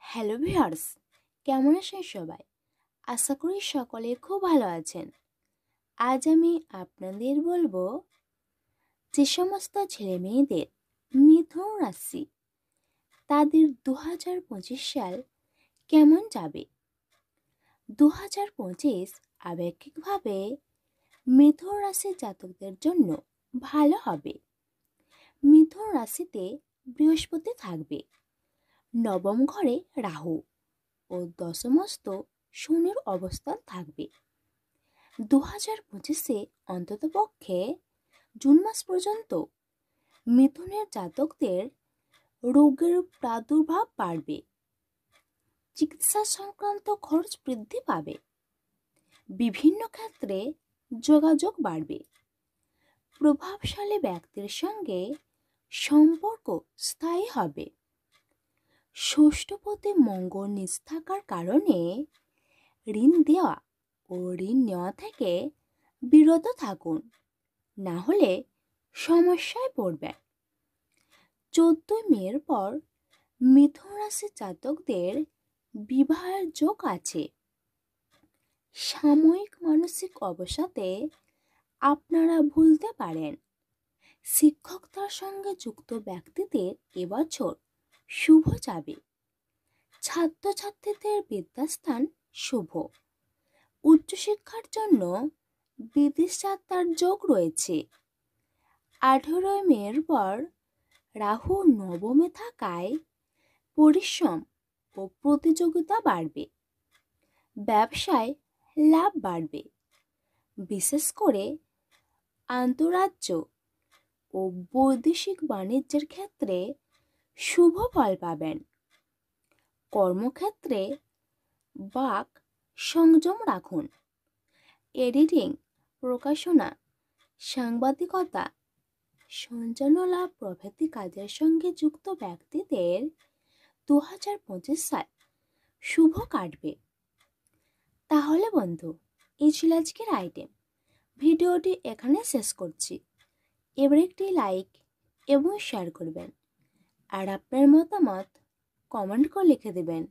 Hello viewers, কেমন আছেন সবাই? আশা করি সকলে খুব ভালো আছেন। আজ আমি আপনাদের বলবো যে সমস্ত ছেলে মেয়েদের মিথুন রাশি তাদের 2025 সাল কেমন যাবে। 2025 আবেগিকভাবে মিথুন রাশির জাতকদের জন্য ভালো হবে। মিথুন রাশিতে বৃহস্পতি থাকবে, নবম ঘরে রাহু ও দশমস্ত শনির অবস্থান থাকবে। 2025-এ অন্ততপক্ষে জুন মাস পর্যন্ত মিথুনের জাতকদের রোগের প্রাদুর্ভাব বাড়বে, চিকিৎসা সংক্রান্ত খরচ বৃদ্ধি পাবে, বিভিন্ন ক্ষেত্রে যোগাযোগ বাড়বে, প্রভাবশালী ব্যক্তির সঙ্গে সম্পর্ক স্থায়ী হবে। ষষ্ঠপতি মঙ্গল নিজ থাকার কারণে ঋণ দেওয়া ও ঋণ নেওয়া থেকে বিরত থাকুন, না হলে সমস্যায় পড়বেন। 14 মের পর মিথুন রাশির জাতকদের বিবাহের যোগ আছে। সাময়িক মানসিক অবসাদে আপনারা ভুলতে পারেন। শিক্ষকতার সঙ্গে যুক্ত ব্যক্তিদের এবছর শুভ যাবে। ছাত্রছাত্রীদের বিদ্যাস্থান শুভ। উচ্চশিক্ষার জন্য বিদেশ যাত্রার যোগ রয়েছে। 18 মের পর রাহু নবমে থাকায় পরিশ্রম ও প্রতিযোগিতা বাড়বে। ব্যবসায় লাভ বাড়বে, বিশেষ করে আন্তঃরাজ্য ও বৈদেশিক বাণিজ্যের ক্ষেত্রে শুভ ফল পাবেন। কর্মক্ষেত্রে বাক সংযম রাখুন। এডিটিং, প্রকাশনা, সাংবাদিকতা, সঞ্চালনা প্রভৃতি কাজের সঙ্গে যুক্ত ব্যক্তিদের 2025 সাল শুভ কাটবে। তাহলে বন্ধু, এই ছিল আজকের আইটেম। ভিডিওটি এখানে শেষ করছি। এবার একটি লাইক এবং শেয়ার করবেন, আর আপনার মতামত কমেন্ট করে লিখে দেবেন।